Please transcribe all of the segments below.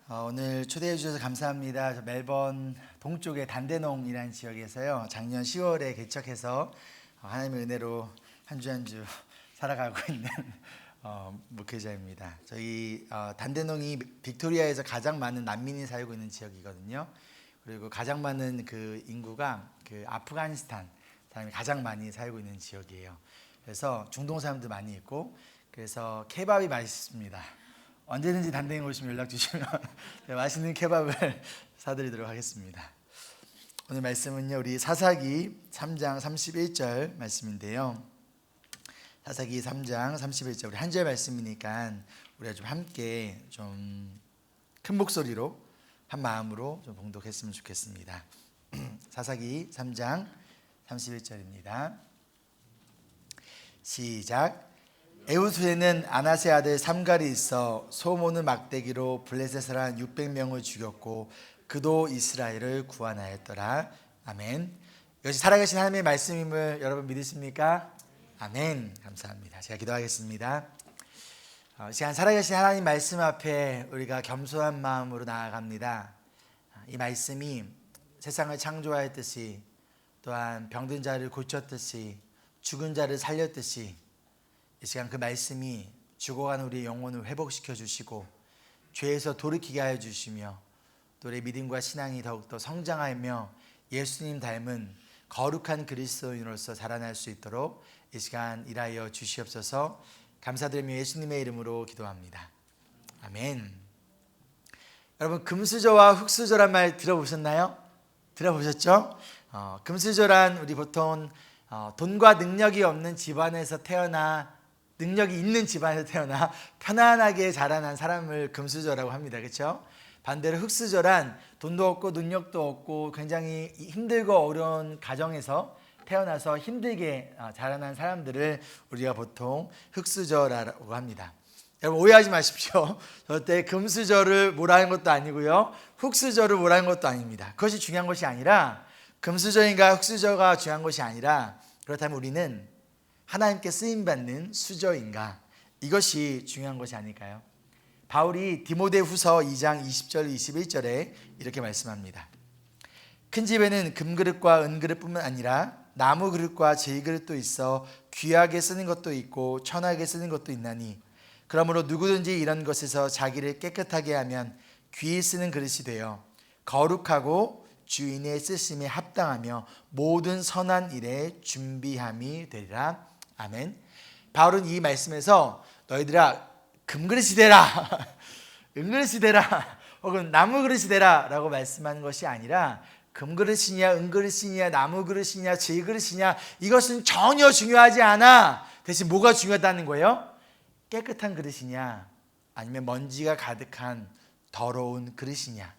오늘 초대해 주셔서 감사합니다. 저 멜번 동쪽의 단대농이라는 지역에서요. 작년 10월에 개척해서 하나님의 은혜로 한 주 한 주 살아가고 있는 목회자입니다. 저희 단대농이 빅토리아에서 가장 많은 난민이 살고 있는 지역이거든요. 그리고 가장 많은 그 인구가 그 아프가니스탄 사람이 가장 많이 살고 있는 지역이에요. 그래서 중동 사람도 많이 있고, 그래서 케밥이 맛있습니다. 언제든지 단대에 오시면 연락 주시면 맛있는 케밥을 사드리도록 하겠습니다. 오늘 말씀은요, 우리 사사기 3장 31절 말씀인데요. 사사기 3장 31절, 우리 한 절 말씀이니까 우리가 좀 함께 좀 큰 목소리로 한 마음으로 좀 봉독했으면 좋겠습니다. 사사기 3장 31절입니다. 시작. 에훗 후에는 아나세 아들 삼갈이 있어 소모는 막대기로 블레셋 사람 600명을 죽였고 그도 이스라엘을 구원하였더라. 아멘. 이것이 살아계신 하나님의 말씀임을 여러분 믿으십니까? 아멘. 감사합니다. 제가 기도하겠습니다. 시간 살아계신 하나님 말씀 앞에 우리가 겸손한 마음으로 나아갑니다. 이 말씀이 세상을 창조하였듯이, 또한 병든 자를 고쳤듯이, 죽은 자를 살렸듯이, 이 시간 그 말씀이 죽어가는 우리의 영혼을 회복시켜 주시고 죄에서 돌이키게 하여 주시며, 또 우리의 믿음과 신앙이 더욱더 성장하며 예수님 닮은 거룩한 그리스도인으로서 자라날 수 있도록 이 시간 일하여 주시옵소서. 감사드리며 예수님의 이름으로 기도합니다. 아멘. 여러분, 금수저와 흙수저란 말 들어보셨나요? 들어보셨죠? 금수저란 우리 보통 돈과 능력이 없는 집안에서 태어나, 능력이 있는 집안에서 태어나 편안하게 자라난 사람을 금수저라고 합니다. 그렇죠? 반대로 흙수저란 돈도 없고 능력도 없고 굉장히 힘들고 어려운 가정에서 태어나서 힘들게 자라난 사람들을 우리가 보통 흙수저라고 합니다. 여러분, 오해하지 마십시오. 절대 금수저를 뭐라는 것도 아니고요, 흙수저를 뭐라는 것도 아닙니다. 그것이 중요한 것이 아니라, 금수저인가 흙수저가 중요한 것이 아니라, 그렇다면 우리는 하나님께 쓰임받는 수저인가, 이것이 중요한 것이 아닐까요? 바울이 디모데후서 2장 20절 21절에 이렇게 말씀합니다. 큰 집에는 금그릇과 은그릇뿐만 아니라 나무 그릇과 질그릇도 있어 귀하게 쓰는 것도 있고 천하게 쓰는 것도 있나니, 그러므로 누구든지 이런 것에서 자기를 깨끗하게 하면 귀히 쓰는 그릇이 되어 거룩하고 주인의 쓰심에 합당하며 모든 선한 일에 준비함이 되리라. 아멘. 바울은 이 말씀에서 너희들아 금그릇이 되라, 은그릇이 되라, 혹은 나무 그릇이 되라 라고 말씀하는 것이 아니라, 금그릇이냐 은그릇이냐 나무 그릇이냐 질그릇이냐 이것은 전혀 중요하지 않아. 대신 뭐가 중요하다는 거예요? 깨끗한 그릇이냐, 아니면 먼지가 가득한 더러운 그릇이냐.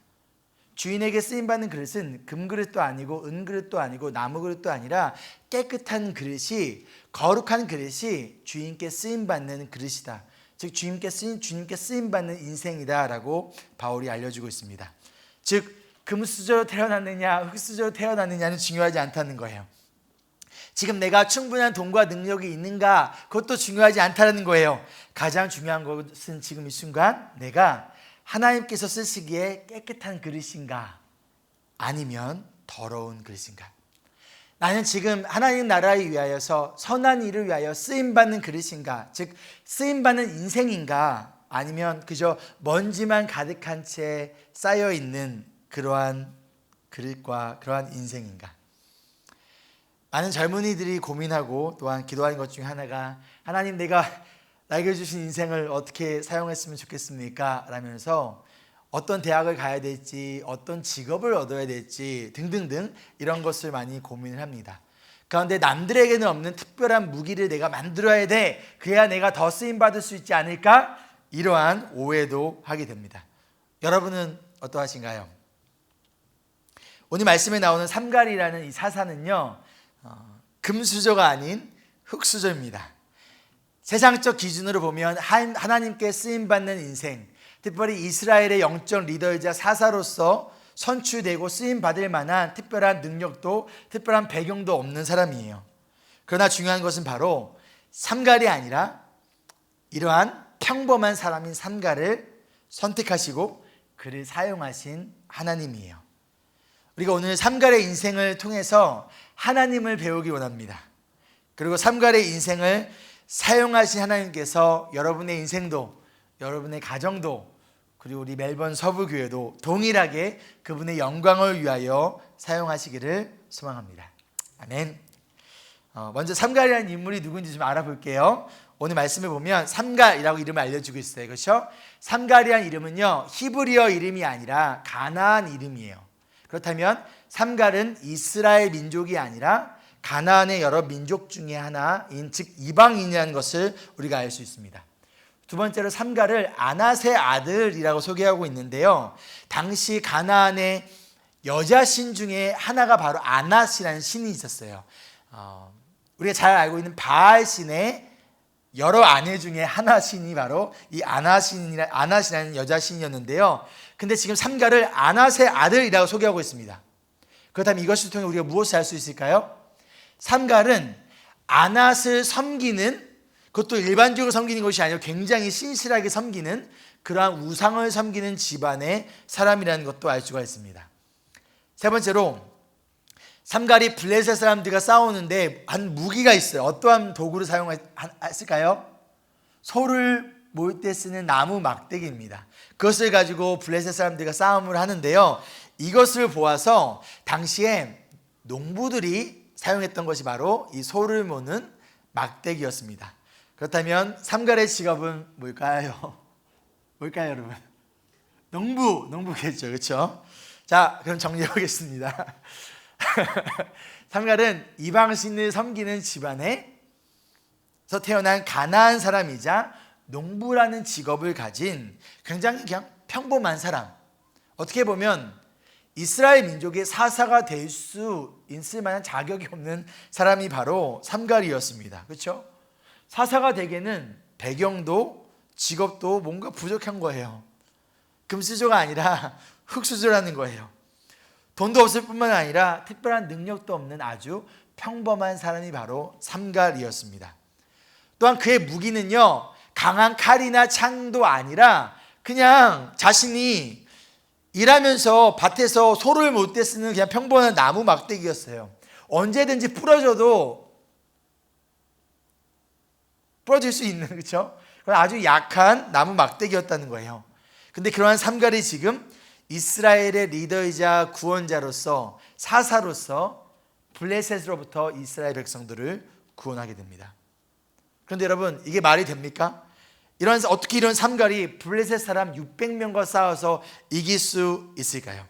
주인에게 쓰임받는 그릇은 금그릇도 아니고 은그릇도 아니고 나무 그릇도 아니라 깨끗한 그릇이, 거룩한 그릇이 주인께 쓰임받는 그릇이다. 즉 주님께 쓰임받는 인생이다라고 바울이 알려주고 있습니다. 즉 금수저로 태어났느냐 흙수저로 태어났느냐는 중요하지 않다는 거예요. 지금 내가 충분한 돈과 능력이 있는가, 그것도 중요하지 않다는 거예요. 가장 중요한 것은 지금 이 순간 내가 하나님께서 쓰시기에 깨끗한 그릇인가, 아니면 더러운 그릇인가. 나는 지금 하나님 나라를 위하여서 선한 일을 위하여 쓰임받는 그릇인가, 즉 쓰임받는 인생인가, 아니면 그저 먼지만 가득한 채 쌓여있는 그러한 그릇과 그러한 인생인가. 많은 젊은이들이 고민하고 또한 기도하는 것 중에 하나가, 하나님 내가 나에게 주신 인생을 어떻게 사용했으면 좋겠습니까? 라면서 어떤 대학을 가야 될지, 어떤 직업을 얻어야 될지 등등등 이런 것을 많이 고민을 합니다. 그런데 남들에게는 없는 특별한 무기를 내가 만들어야 돼, 그래야 내가 더 쓰임받을 수 있지 않을까? 이러한 오해도 하게 됩니다. 여러분은 어떠하신가요? 오늘 말씀에 나오는 삼갈이라는 이 사사는요, 금수저가 아닌 흙수저입니다. 세상적 기준으로 보면 하나님께 쓰임받는 인생, 특별히 이스라엘의 영적 리더이자 사사로서 선출되고 쓰임받을 만한 특별한 능력도 특별한 배경도 없는 사람이에요. 그러나 중요한 것은 바로 삼갈이 아니라 이러한 평범한 사람인 삼갈을 선택하시고 그를 사용하신 하나님이에요. 우리가 오늘 삼갈의 인생을 통해서 하나님을 배우기 원합니다. 그리고 삼갈의 인생을 사용하신 하나님께서 여러분의 인생도, 여러분의 가정도, 그리고 우리 멜번 서부교회도 동일하게 그분의 영광을 위하여 사용하시기를 소망합니다. 아멘. 먼저 삼갈이라는 인물이 누군지 좀 알아볼게요. 오늘 말씀을 보면 삼갈이라고 이름을 알려주고 있어요. 그렇죠? 삼갈이라는 이름은요, 히브리어 이름이 아니라 가나안 이름이에요. 그렇다면 삼갈은 이스라엘 민족이 아니라 가나안의 여러 민족 중에 하나인, 즉 이방인이라는 것을 우리가 알 수 있습니다. 두 번째로 삼갈을 아낫의 아들이라고 소개하고 있는데요, 당시 가나안의 여자 신 중에 하나가 바로 아낫이라는 신이 있었어요. 우리가 잘 알고 있는 바알 신의 여러 아내 중에 하나 신이 바로 이 아낫이라는 여자 신이었는데요, 근데 지금 삼갈을 아낫의 아들이라고 소개하고 있습니다. 그렇다면 이것을 통해 우리가 무엇을 알 수 있을까요? 삼갈은 아낫을 섬기는, 그것도 일반적으로 섬기는 것이 아니라 굉장히 신실하게 섬기는, 그러한 우상을 섬기는 집안의 사람이라는 것도 알 수가 있습니다. 세 번째로, 삼갈이 블레셋 사람들과 싸우는데 한 무기가 있어요. 어떠한 도구를 사용했을까요? 소를 모을 때 쓰는 나무 막대기입니다. 그것을 가지고 블레셋 사람들과 싸움을 하는데요, 이것을 보아서 당시에 농부들이 사용했던 것이 바로 이 소를 모는 막대기였습니다. 그렇다면 삼갈의 직업은 뭘까요? 뭘까요, 여러분? 농부겠죠, 그렇죠? 자, 그럼 정리해 보겠습니다. 삼갈은 이방신을 섬기는 집안에서 태어난 가나안 사람이자 농부라는 직업을 가진 굉장히 그냥 평범한 사람, 어떻게 보면 이스라엘 민족의 사사가 될 수 있을 만한 자격이 없는 사람이 바로 삼갈이었습니다. 그렇죠? 사사가 되기에는 배경도 직업도 뭔가 부족한 거예요. 금수저가 아니라 흙수저라는 거예요. 돈도 없을 뿐만 아니라 특별한 능력도 없는 아주 평범한 사람이 바로 삼갈이었습니다. 또한 그의 무기는요, 강한 칼이나 창도 아니라 그냥 자신이 일하면서 밭에서 소를 몰 때 쓰는 그냥 평범한 나무 막대기였어요. 언제든지 부러져도 부러질 수 있는, 그렇죠? 아주 약한 나무 막대기였다는 거예요. 근데 그러한 삼갈이 지금 이스라엘의 리더이자 구원자로서, 사사로서 블레셋으로부터 이스라엘 백성들을 구원하게 됩니다. 그런데 여러분, 이게 말이 됩니까? 어떻게 이런 삼갈이 블레셋 사람 600명과 싸워서 이길 수 있을까요?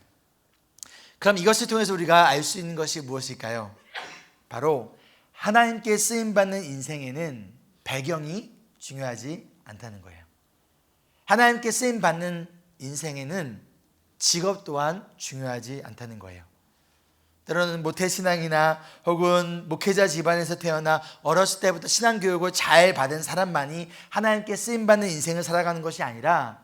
그럼 이것을 통해서 우리가 알 수 있는 것이 무엇일까요? 바로 하나님께 쓰임받는 인생에는 배경이 중요하지 않다는 거예요. 하나님께 쓰임받는 인생에는 직업 또한 중요하지 않다는 거예요. 때로는 모태신앙이나 혹은 목회자 집안에서 태어나 어렸을 때부터 신앙교육을 잘 받은 사람만이 하나님께 쓰임받는 인생을 살아가는 것이 아니라,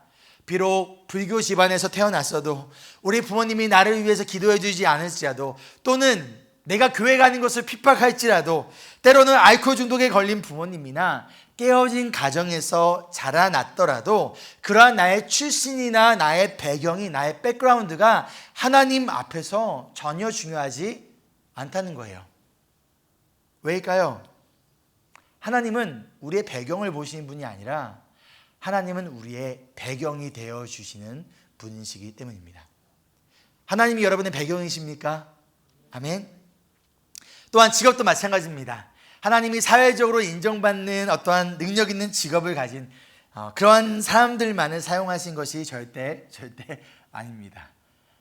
비록 불교 집안에서 태어났어도 우리 부모님이 나를 위해서 기도해 주지 않을지라도, 또는 내가 교회 가는 것을 핍박할지라도, 때로는 알코올 중독에 걸린 부모님이나 깨어진 가정에서 자라났더라도 그러한 나의 출신이나 나의 배경이, 나의 백그라운드가 하나님 앞에서 전혀 중요하지 않다는 거예요. 왜일까요? 하나님은 우리의 배경을 보시는 분이 아니라 하나님은 우리의 배경이 되어주시는 분이시기 때문입니다. 하나님이 여러분의 배경이십니까? 아멘. 또한 직업도 마찬가지입니다. 하나님이 사회적으로 인정받는 어떠한 능력 있는 직업을 가진 그러한 사람들만을 사용하신 것이 절대 아닙니다.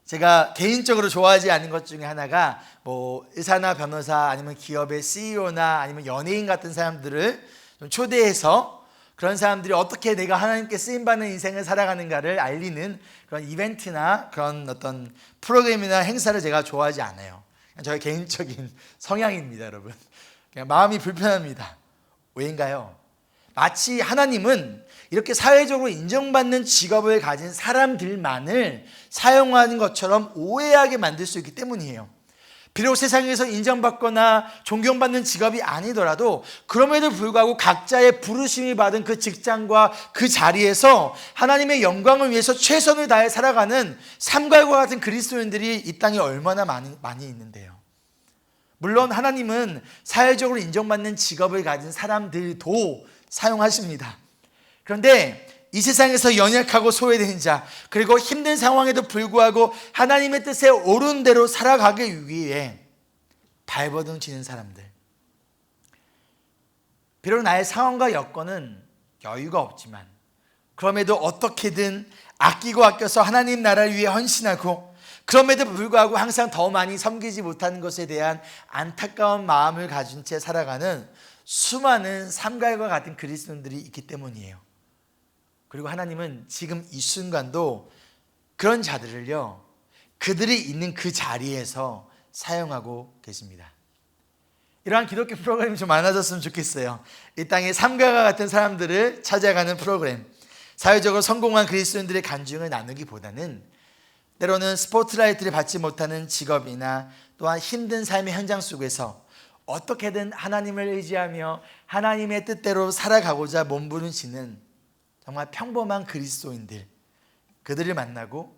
제가 개인적으로 좋아하지 않는 것 중에 하나가 의사나 변호사, 아니면 기업의 CEO나 아니면 연예인 같은 사람들을 좀 초대해서 그런 사람들이 어떻게 내가 하나님께 쓰임받는 인생을 살아가는가를 알리는 그런 이벤트나 그런 어떤 프로그램이나 행사를 제가 좋아하지 않아요. 저의 개인적인 성향입니다, 여러분. 그냥 마음이 불편합니다. 왜인가요? 마치 하나님은 이렇게 사회적으로 인정받는 직업을 가진 사람들만을 사용하는 것처럼 오해하게 만들 수 있기 때문이에요. 비록 세상에서 인정받거나 존경받는 직업이 아니더라도 그럼에도 불구하고 각자의 부르심이 받은 그 직장과 그 자리에서 하나님의 영광을 위해서 최선을 다해 살아가는 삼갈과 같은 그리스도인들이 이 땅에 얼마나 많이 있는데요. 물론 하나님은 사회적으로 인정받는 직업을 가진 사람들도 사용하십니다. 그런데 이 세상에서 연약하고 소외된 자, 그리고 힘든 상황에도 불구하고 하나님의 뜻에 옳은 대로 살아가기 위해 발버둥 치는 사람들, 비록 나의 상황과 여건은 여유가 없지만 그럼에도 어떻게든 아끼고 아껴서 하나님 나라를 위해 헌신하고, 그럼에도 불구하고 항상 더 많이 섬기지 못하는 것에 대한 안타까운 마음을 가진 채 살아가는 수많은 삼갈과 같은 그리스도인들이 있기 때문이에요. 그리고 하나님은 지금 이 순간도 그런 자들을요, 그들이 있는 그 자리에서 사용하고 계십니다. 이러한 기독교 프로그램이 좀 많아졌으면 좋겠어요. 이 땅에 삼가와 같은 사람들을 찾아가는 프로그램, 사회적으로 성공한 그리스도인들의 간증을 나누기보다는 때로는 스포트라이트를 받지 못하는 직업이나 또한 힘든 삶의 현장 속에서 어떻게든 하나님을 의지하며 하나님의 뜻대로 살아가고자 몸부림치는 정말 평범한 그리스도인들, 그들을 만나고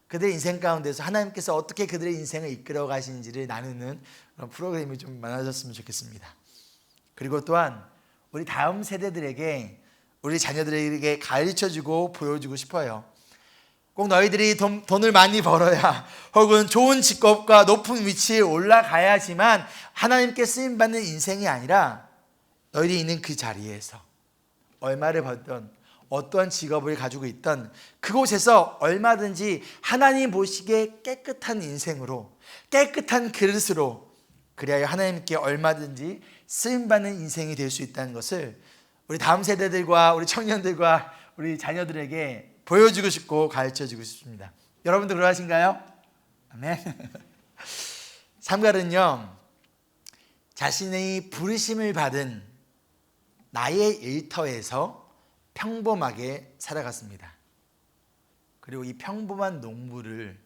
그들의 인생 가운데서 하나님께서 어떻게 그들의 인생을 이끌어 가시는지를 나누는 그런 프로그램이 좀 많아졌으면 좋겠습니다. 그리고 또한 우리 다음 세대들에게, 우리 자녀들에게 가르쳐주고 보여주고 싶어요. 꼭 너희들이 돈을 많이 벌어야, 혹은 좋은 직업과 높은 위치에 올라가야지만 하나님께 쓰임받는 인생이 아니라, 너희들이 있는 그 자리에서 얼마를 벌던, 어떠한 직업을 가지고 있던 그곳에서 얼마든지 하나님 보시기에 깨끗한 인생으로, 깨끗한 그릇으로, 그래야 하나님께 얼마든지 쓰임받는 인생이 될 수 있다는 것을 우리 다음 세대들과 우리 청년들과 우리 자녀들에게 보여주고 싶고 가르쳐주고 싶습니다. 여러분도 그러하신가요? 아멘. 삼갈은요, 자신의 부르심을 받은 나의 일터에서 평범하게 살아갔습니다. 그리고 이 평범한 농부를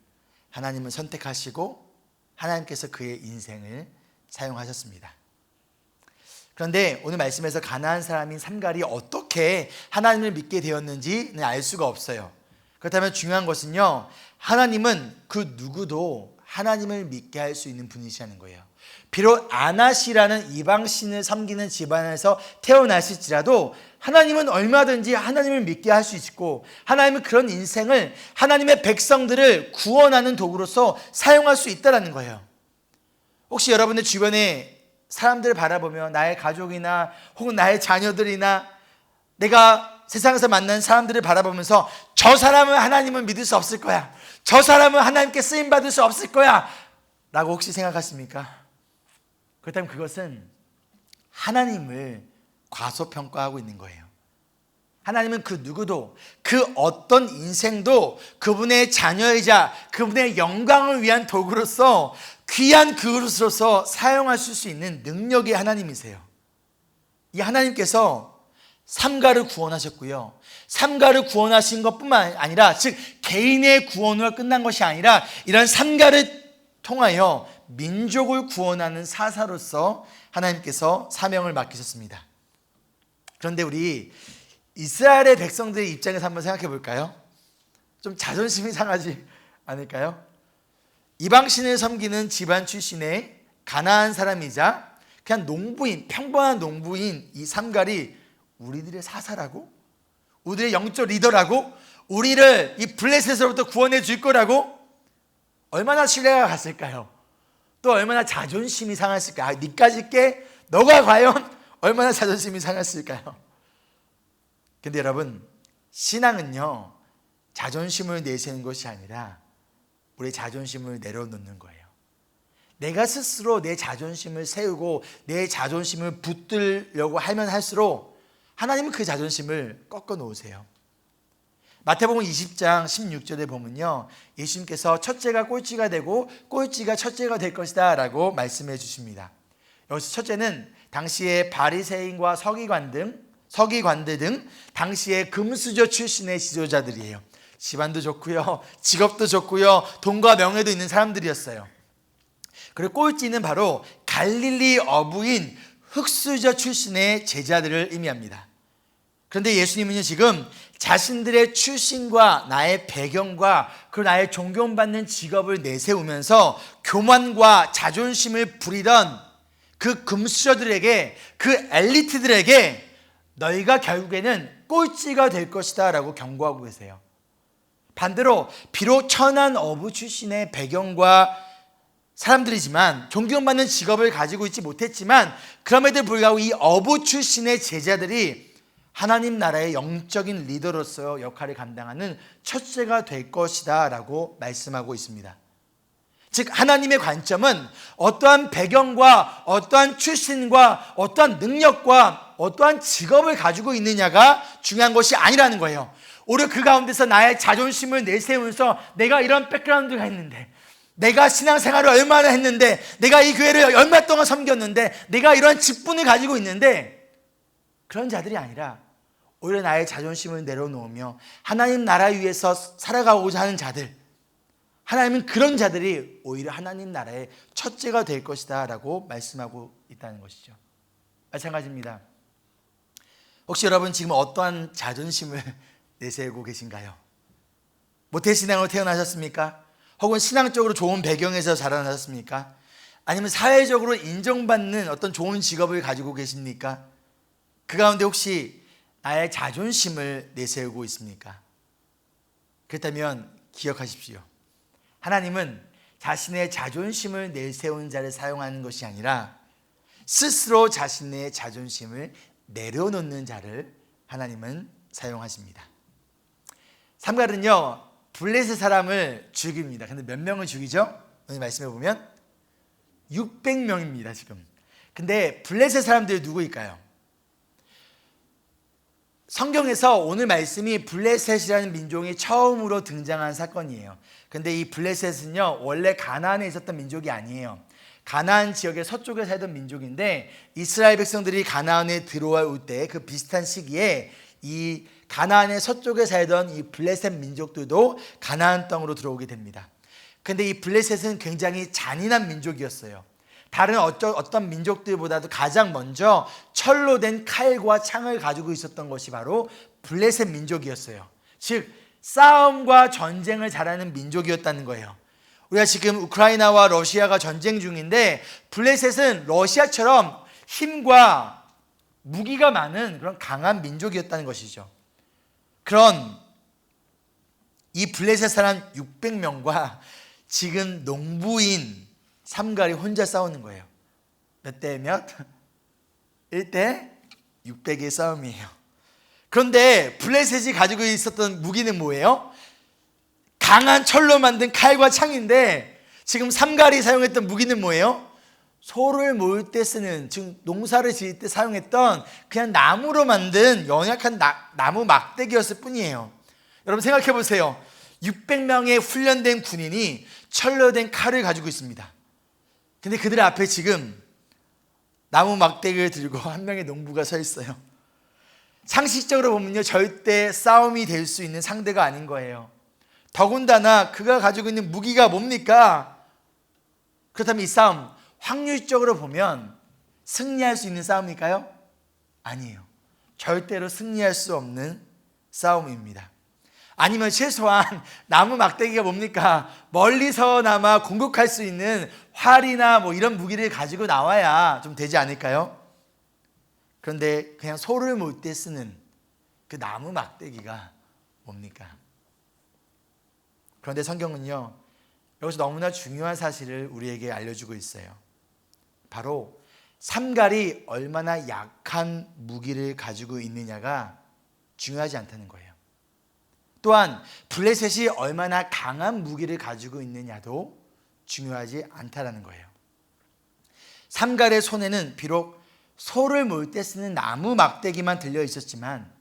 하나님은 선택하시고 하나님께서 그의 인생을 사용하셨습니다. 그런데 오늘 말씀에서 가나안 사람인 삼갈이 어떻게 하나님을 믿게 되었는지는 알 수가 없어요. 그렇다면 중요한 것은요, 하나님은 그 누구도 하나님을 믿게 할 수 있는 분이시라는 거예요. 비록 아낫이라는 이방신을 섬기는 집안에서 태어나실지라도 하나님은 얼마든지 하나님을 믿게 할 수 있고, 하나님은 그런 인생을, 하나님의 백성들을 구원하는 도구로서 사용할 수 있다는 거예요. 혹시 여러분의 주변에 사람들을 바라보며 나의 가족이나 혹은 나의 자녀들이나 내가 세상에서 만난 사람들을 바라보면서 저 사람은 하나님을 믿을 수 없을 거야, 저 사람은 하나님께 쓰임받을 수 없을 거야 라고 혹시 생각하십니까? 그렇다면 그것은 하나님을 과소평가하고 있는 거예요. 하나님은 그 누구도, 그 어떤 인생도 그분의 자녀이자 그분의 영광을 위한 도구로서, 귀한 그릇으로서 사용하실 수 있는 능력의 하나님이세요. 이 하나님께서 삼가를 구원하셨고요, 삼가를 구원하신 것뿐만 아니라, 즉 개인의 구원으로 끝난 것이 아니라 이런 삼가를 통하여 민족을 구원하는 사사로서 하나님께서 사명을 맡기셨습니다. 그런데 우리 이스라엘의 백성들의 입장에서 한번 생각해 볼까요? 좀 자존심이 상하지 않을까요? 이방신을 섬기는 집안 출신의 가나안 사람이자 그냥 농부인, 평범한 농부인 이 삼갈이 우리들의 사사라고? 우리들의 영적 리더라고? 우리를 이 블레셋으로부터 구원해 줄 거라고? 얼마나 신뢰가 갔을까요? 또 얼마나 자존심이 상했을까요? 니까지 깨? 너가 과연 얼마나 자존심이 상했을까요? 근데 여러분, 신앙은요, 자존심을 내세우는 것이 아니라 우리 자존심을 내려놓는 거예요. 내가 스스로 내 자존심을 세우고 내 자존심을 붙들려고 하면 할수록 하나님은 그 자존심을 꺾어 놓으세요. 마태복음 20장 16절에 보면요, 예수님께서 첫째가 꼴찌가 되고 꼴찌가 첫째가 될 것이다 라고 말씀해 주십니다. 여기서 첫째는 당시의 바리새인과 서기관들 등 당시의 금수저 출신의 지도자들이에요. 집안도 좋고요, 직업도 좋고요, 돈과 명예도 있는 사람들이었어요. 그리고 꼴찌는 바로 갈릴리 어부인 흑수저 출신의 제자들을 의미합니다. 그런데 예수님은요, 지금 자신들의 출신과 나의 배경과 그리고 나의 존경받는 직업을 내세우면서 교만과 자존심을 부리던 그 금수저들에게, 그 엘리트들에게 너희가 결국에는 꼴찌가 될 것이다 라고 경고하고 계세요. 반대로 비록 천한 어부 출신의 배경과 사람들이지만, 존경받는 직업을 가지고 있지 못했지만, 그럼에도 불구하고 이 어부 출신의 제자들이 하나님 나라의 영적인 리더로서 역할을 감당하는 첫째가 될 것이다 라고 말씀하고 있습니다. 즉, 하나님의 관점은 어떠한 배경과 어떠한 출신과 어떠한 능력과 어떠한 직업을 가지고 있느냐가 중요한 것이 아니라는 거예요. 오히려 그 가운데서 나의 자존심을 내세우면서 내가 이런 백그라운드가 있는데, 내가 신앙생활을 얼마나 했는데, 내가 이 교회를 얼마 동안 섬겼는데, 내가 이런 직분을 가지고 있는데, 그런 자들이 아니라 오히려 나의 자존심을 내려놓으며 하나님 나라 위에서 살아가고자 하는 자들, 하나님은 그런 자들이 오히려 하나님 나라의 첫째가 될 것이다 라고 말씀하고 있다는 것이죠. 마찬가지입니다. 혹시 여러분 지금 어떠한 자존심을 내세우고 계신가요? 모태신앙으로 태어나셨습니까? 혹은 신앙적으로 좋은 배경에서 자라나셨습니까? 아니면 사회적으로 인정받는 어떤 좋은 직업을 가지고 계십니까? 그 가운데 혹시 나의 자존심을 내세우고 있습니까? 그렇다면 기억하십시오. 하나님은 자신의 자존심을 내세운 자를 사용하는 것이 아니라 스스로 자신의 자존심을 내려놓는 자를 하나님은 사용하십니다. 삼갈은요, 블레셋 사람을 죽입니다. 근데 몇 명을 죽이죠? 오늘 말씀해 보면 600명입니다 지금. 근데 블레셋 사람들이 누구일까요? 성경에서 오늘 말씀이 블레셋이라는 민족이 처음으로 등장한 사건이에요. 근데 이 블레셋은요, 원래 가나안에 있었던 민족이 아니에요. 가나안 지역의 서쪽에 살던 민족인데, 이스라엘 백성들이 가나안에 들어올 때 그 비슷한 시기에 이 가나안의 서쪽에 살던 이 블레셋 민족들도 가나안 땅으로 들어오게 됩니다. 근데 이 블레셋은 굉장히 잔인한 민족이었어요. 다른 어떤 민족들보다도 가장 먼저 철로 된 칼과 창을 가지고 있었던 것이 바로 블레셋 민족이었어요. 즉, 싸움과 전쟁을 잘하는 민족이었다는 거예요. 우리가 지금 우크라이나와 러시아가 전쟁 중인데, 블레셋은 러시아처럼 힘과 무기가 많은 그런 강한 민족이었다는 것이죠. 그런 이 블레셋 사람 600명과 지금 농부인 삼갈이 혼자 싸우는 거예요. 몇 대 몇? 1대 600의 싸움이에요. 그런데 블레셋이 가지고 있었던 무기는 뭐예요? 강한 철로 만든 칼과 창인데, 지금 삼갈이 사용했던 무기는 뭐예요? 소를 모을 때 쓰는, 즉 농사를 지을 때 사용했던 그냥 나무로 만든 연약한 나무 막대기였을 뿐이에요. 여러분 생각해 보세요. 600명의 훈련된 군인이 철로 된 칼을 가지고 있습니다. 근데 그들 앞에 지금 나무 막대기를 들고 한 명의 농부가 서 있어요. 상식적으로 보면요, 절대 싸움이 될 수 있는 상대가 아닌 거예요. 더군다나 그가 가지고 있는 무기가 뭡니까? 그렇다면 이 싸움 확률적으로 보면 승리할 수 있는 싸움일까요? 아니에요. 절대로 승리할 수 없는 싸움입니다. 아니면 최소한 나무 막대기가 뭡니까? 멀리서나마 공격할 수 있는 활이나 뭐 이런 무기를 가지고 나와야 좀 되지 않을까요? 그런데 그냥 소를 몰 때 쓰는 그 나무 막대기가 뭡니까? 그런데 성경은요, 여기서 너무나 중요한 사실을 우리에게 알려주고 있어요. 바로 삼갈이 얼마나 약한 무기를 가지고 있느냐가 중요하지 않다는 거예요. 또한 블레셋이 얼마나 강한 무기를 가지고 있느냐도 중요하지 않다라는 거예요. 삼갈의 손에는 비록 소를 몰 때 쓰는 나무 막대기만 들려 있었지만,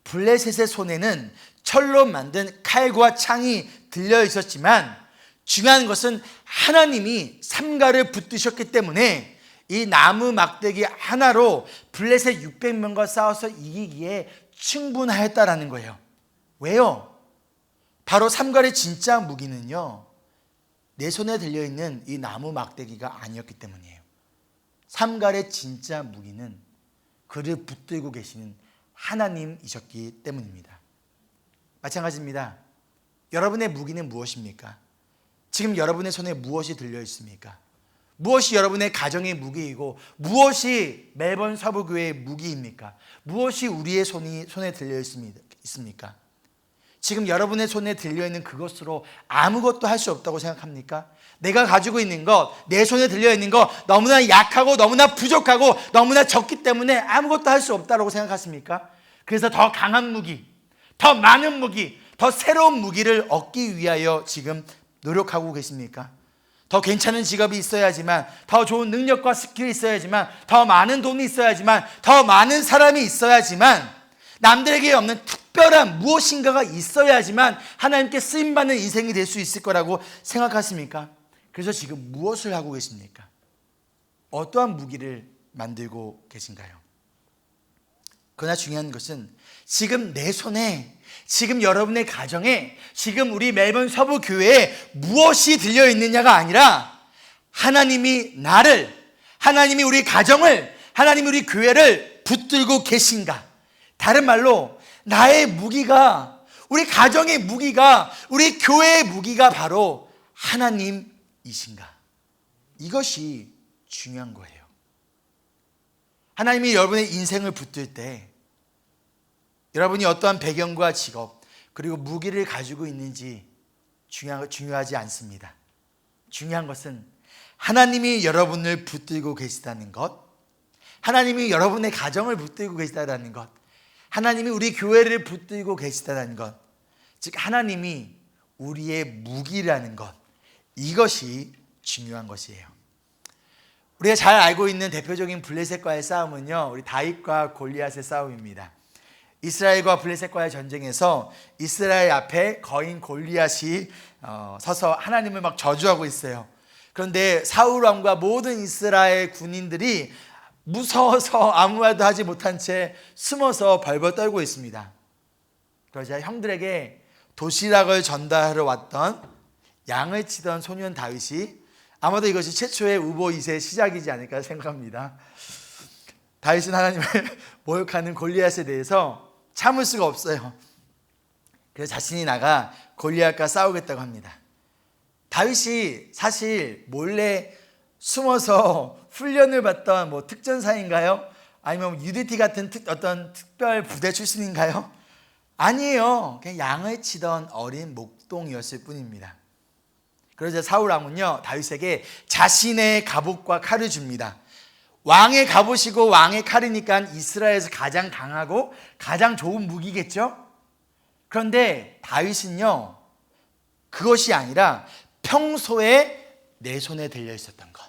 블레셋의 손에는 철로 만든 칼과 창이 들려 있었지만, 중요한 것은 하나님이 삼갈을 붙드셨기 때문에 이 나무 막대기 하나로 블레셋 600명과 싸워서 이기기에 충분하였다라는 거예요. 왜요? 바로 삼갈의 진짜 무기는요, 내 손에 들려있는 이 나무 막대기가 아니었기 때문이에요. 삼갈의 진짜 무기는 그를 붙들고 계시는 하나님이셨기 때문입니다. 마찬가지입니다. 여러분의 무기는 무엇입니까? 지금 여러분의 손에 무엇이 들려 있습니까? 무엇이 여러분의 가정의 무기이고 무엇이 멜번 서부교회의 무기입니까? 무엇이 우리의 손에 들려 있습니까? 지금 여러분의 손에 들려있는 그것으로 아무것도 할 수 없다고 생각합니까? 내가 가지고 있는 것, 내 손에 들려있는 것 너무나 약하고 너무나 부족하고 너무나 적기 때문에 아무것도 할 수 없다고 생각하십니까? 그래서 더 강한 무기, 더 많은 무기, 더 새로운 무기를 얻기 위하여 지금 노력하고 계십니까? 더 괜찮은 직업이 있어야지만, 더 좋은 능력과 스킬이 있어야지만, 더 많은 돈이 있어야지만, 더 많은 사람이 있어야지만, 남들에게 없는 특별한 무엇인가가 있어야지만 하나님께 쓰임받는 인생이 될 수 있을 거라고 생각하십니까? 그래서 지금 무엇을 하고 계십니까? 어떠한 무기를 만들고 계신가요? 그러나 중요한 것은 지금 내 손에, 지금 여러분의 가정에, 지금 우리 멜번 서부 교회에 무엇이 들려있느냐가 아니라 하나님이 나를, 하나님이 우리 가정을, 하나님이 우리 교회를 붙들고 계신가? 다른 말로 나의 무기가, 우리 가정의 무기가, 우리 교회의 무기가 바로 하나님이신가? 이것이 중요한 거예요. 하나님이 여러분의 인생을 붙들 때 여러분이 어떠한 배경과 직업 그리고 무기를 가지고 있는지 중요하지 않습니다. 중요한 것은 하나님이 여러분을 붙들고 계시다는 것, 하나님이 여러분의 가정을 붙들고 계시다는 것, 하나님이 우리 교회를 붙들고 계시다는 것, 즉 하나님이 우리의 무기라는 것, 이것이 중요한 것이에요. 우리가 잘 알고 있는 대표적인 블레셋과의 싸움은요, 우리 다윗과 골리앗의 싸움입니다. 이스라엘과 블레셋과의 전쟁에서 이스라엘 앞에 거인 골리앗이 서서 하나님을 막 저주하고 있어요. 그런데 사울 왕과 모든 이스라엘 군인들이 무서워서 아무 말도 하지 못한 채 숨어서 벌벌 떨고 있습니다. 그러자 형들에게 도시락을 전달하러 왔던 양을 치던 소년 다윗이, 아마도 이것이 최초의 우보 2세의 시작이지 않을까 생각합니다. 다윗은 하나님을 모욕하는 골리앗에 대해서 참을 수가 없어요. 그래서 자신이 나가 골리앗과 싸우겠다고 합니다. 다윗이 사실 몰래 숨어서 훈련을 받던 특전사인가요? 아니면 UDT 같은 어떤 특별 부대 출신인가요? 아니에요. 그냥 양을 치던 어린 목동이었을 뿐입니다. 그러자 사울 왕은요, 다윗에게 자신의 갑옷과 칼을 줍니다. 왕의 갑옷이고 왕의 칼이니까 이스라엘에서 가장 강하고 가장 좋은 무기겠죠? 그런데 다윗은요, 그것이 아니라 평소에 내 손에 들려 있었던 것,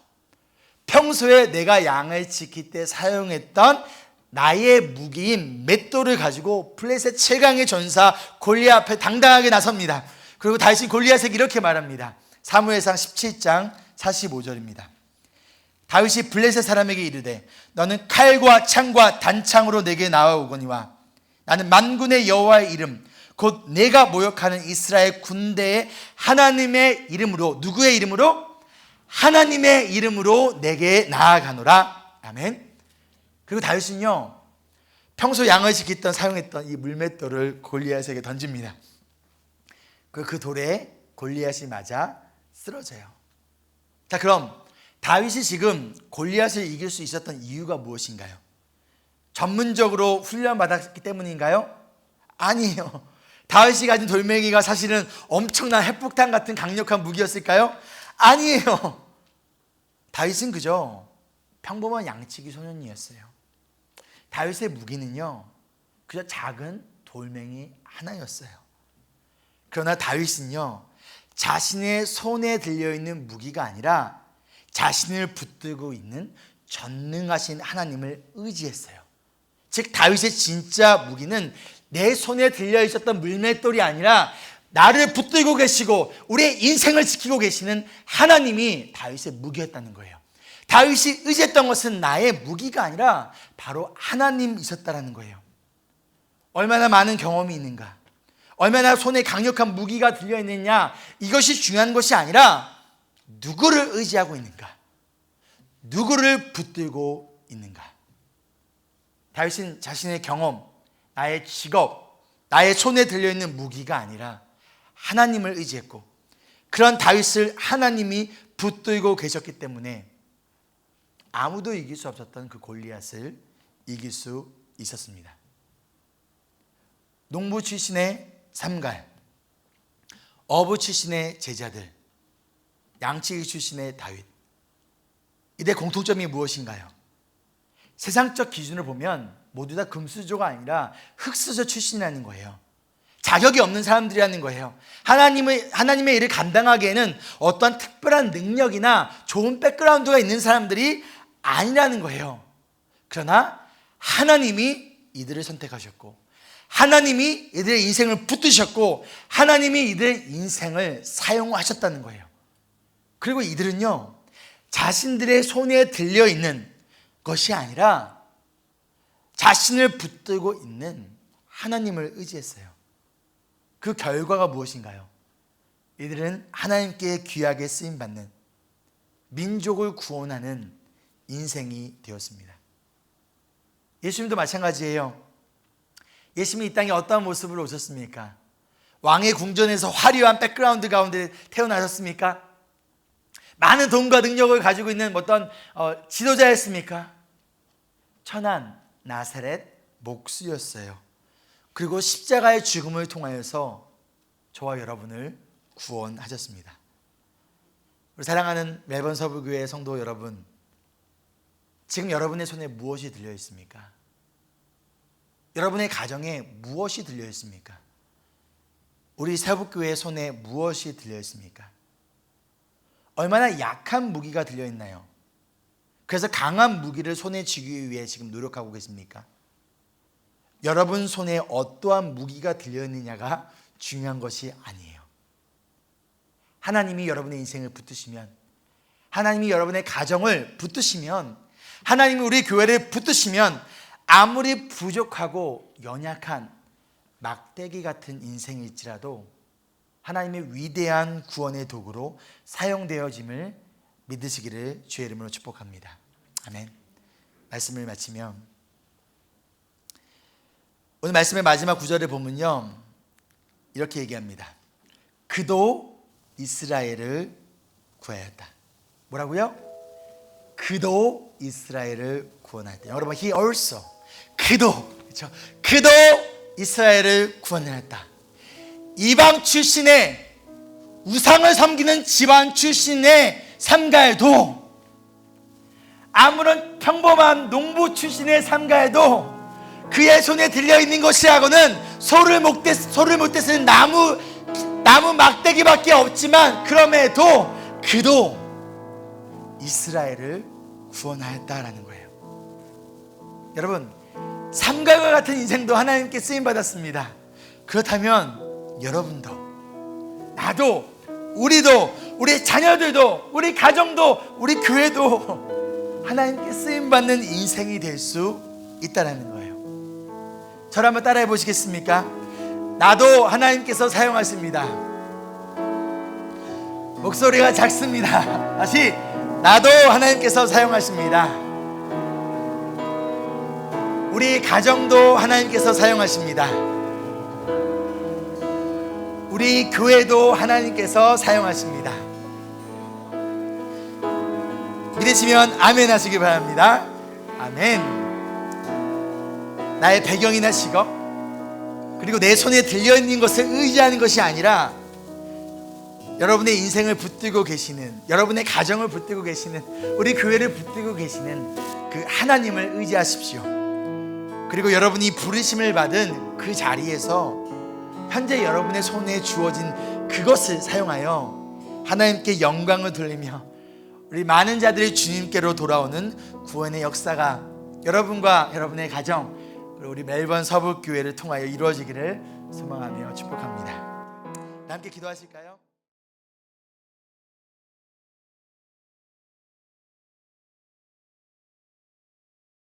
평소에 내가 양을 지킬 때 사용했던 나의 무기인 맷돌을 가지고 블레셋 최강의 전사 골리앗 앞에 당당하게 나섭니다. 그리고 다윗이 골리앗에게 이렇게 말합니다. 사무엘상 17장 45절입니다. 다윗이 블레셋 사람에게 이르되 너는 칼과 창과 단창으로 내게 나아오거니와 나는 만군의 여호와의 이름 곧 내가 모욕하는 이스라엘 군대의 하나님의 이름으로, 누구의 이름으로? 하나님의 이름으로 내게 나아가노라. 아멘. 그리고 다윗은요, 평소 양을 지키던 사용했던 이 물맷돌을 골리앗에게 던집니다. 그 돌에 골리앗이 맞아 쓰러져요. 자, 그럼 다윗이 지금 골리앗을 이길 수 있었던 이유가 무엇인가요? 전문적으로 훈련받았기 때문인가요? 아니에요. 다윗이 가진 돌멩이가 사실은 엄청난 핵폭탄 같은 강력한 무기였을까요? 아니에요. 다윗은 그저 평범한 양치기 소년이었어요. 다윗의 무기는요, 그저 작은 돌멩이 하나였어요. 그러나 다윗은요, 자신의 손에 들려있는 무기가 아니라 자신을 붙들고 있는 전능하신 하나님을 의지했어요. 즉 다윗의 진짜 무기는 내 손에 들려있었던 물맷돌이 아니라 나를 붙들고 계시고 우리의 인생을 지키고 계시는 하나님이 다윗의 무기였다는 거예요. 다윗이 의지했던 것은 나의 무기가 아니라 바로 하나님이셨다는 거예요. 얼마나 많은 경험이 있는가, 얼마나 손에 강력한 무기가 들려있느냐, 이것이 중요한 것이 아니라 누구를 의지하고 있는가? 누구를 붙들고 있는가? 다윗은 자신의 경험, 나의 직업, 나의 손에 들려있는 무기가 아니라 하나님을 의지했고, 그런 다윗을 하나님이 붙들고 계셨기 때문에 아무도 이길 수 없었던 그 골리앗을 이길 수 있었습니다. 농부 출신의 삼갈, 어부 출신의 제자들, 양치기 출신의 다윗, 이들의 공통점이 무엇인가요? 세상적 기준을 보면 모두 다 금수저가 아니라 흙수저 출신이라는 거예요. 자격이 없는 사람들이라는 거예요. 하나님의 일을 감당하기에는 어떠한 특별한 능력이나 좋은 백그라운드가 있는 사람들이 아니라는 거예요. 그러나 하나님이 이들을 선택하셨고, 하나님이 이들의 인생을 붙드셨고, 하나님이 이들의 인생을 사용하셨다는 거예요. 그리고 이들은요, 자신들의 손에 들려있는 것이 아니라 자신을 붙들고 있는 하나님을 의지했어요. 그 결과가 무엇인가요? 이들은 하나님께 귀하게 쓰임받는, 민족을 구원하는 인생이 되었습니다. 예수님도 마찬가지예요. 예수님이 이 땅에 어떠한 모습으로 오셨습니까? 왕의 궁전에서 화려한 백그라운드 가운데 태어나셨습니까? 많은 돈과 능력을 가지고 있는 어떤 지도자였습니까? 천한 나사렛 목수였어요. 그리고 십자가의 죽음을 통하여서 저와 여러분을 구원하셨습니다. 우리 사랑하는 멜번 서부교회 성도 여러분, 지금 여러분의 손에 무엇이 들려 있습니까? 여러분의 가정에 무엇이 들려 있습니까? 우리 서부교회의 손에 무엇이 들려 있습니까? 얼마나 약한 무기가 들려 있나요? 그래서 강한 무기를 손에 쥐기 위해 지금 노력하고 계십니까? 여러분 손에 어떠한 무기가 들려 있느냐가 중요한 것이 아니에요. 하나님이 여러분의 인생을 붙드시면, 하나님이 여러분의 가정을 붙드시면, 하나님이 우리 교회를 붙드시면, 아무리 부족하고 연약한 막대기 같은 인생일지라도 하나님의 위대한 구원의 도구로 사용되어짐을 믿으시기를 주의 이름으로 축복합니다. 아멘. 말씀을 마치며 오늘 말씀의 마지막 구절을 보면요, 이렇게 얘기합니다. 그도 이스라엘을 구하였다. 뭐라고요? 그도 이스라엘을 구원하였다. 여러분, he also, 그도, 그렇죠? 그도 이스라엘을 구원하였다. 이방 출신의, 우상을 섬기는 집안 출신의 삼가에도, 아무런 평범한 농부 출신의 삼가에도 그의 손에 들려있는 것이라고는 소를 못 떼쓰는 나무 막대기밖에 없지만, 그럼에도 그도 이스라엘을 구원하였다라는 거예요. 여러분, 삼가과 같은 인생도 하나님께 쓰임받았습니다. 그렇다면 여러분도, 나도, 우리도, 우리 자녀들도, 우리 가정도, 우리 교회도 하나님께 쓰임받는 인생이 될 수 있다는 거예요. 저를 한번 따라해 보시겠습니까? 나도 하나님께서 사용하십니다. 목소리가 작습니다. 다시, 나도 하나님께서 사용하십니다. 우리 가정도 하나님께서 사용하십니다. 우리 교회도 하나님께서 사용하십니다. 믿으시면 아멘 하시기 바랍니다. 아멘. 나의 배경이나 직업, 그리고 내 손에 들려있는 것을 의지하는 것이 아니라 여러분의 인생을 붙들고 계시는, 여러분의 가정을 붙들고 계시는, 우리 교회를 붙들고 계시는 그 하나님을 의지하십시오. 그리고 여러분이 부르심을 받은 그 자리에서 현재 여러분의 손에 주어진 그것을 사용하여 하나님께 영광을 돌리며 우리 많은 자들이 주님께로 돌아오는 구원의 역사가 여러분과 여러분의 가정, 그리고 우리 멜번 서북교회를 통하여 이루어지기를 소망하며 축복합니다. 함께 기도하실까요?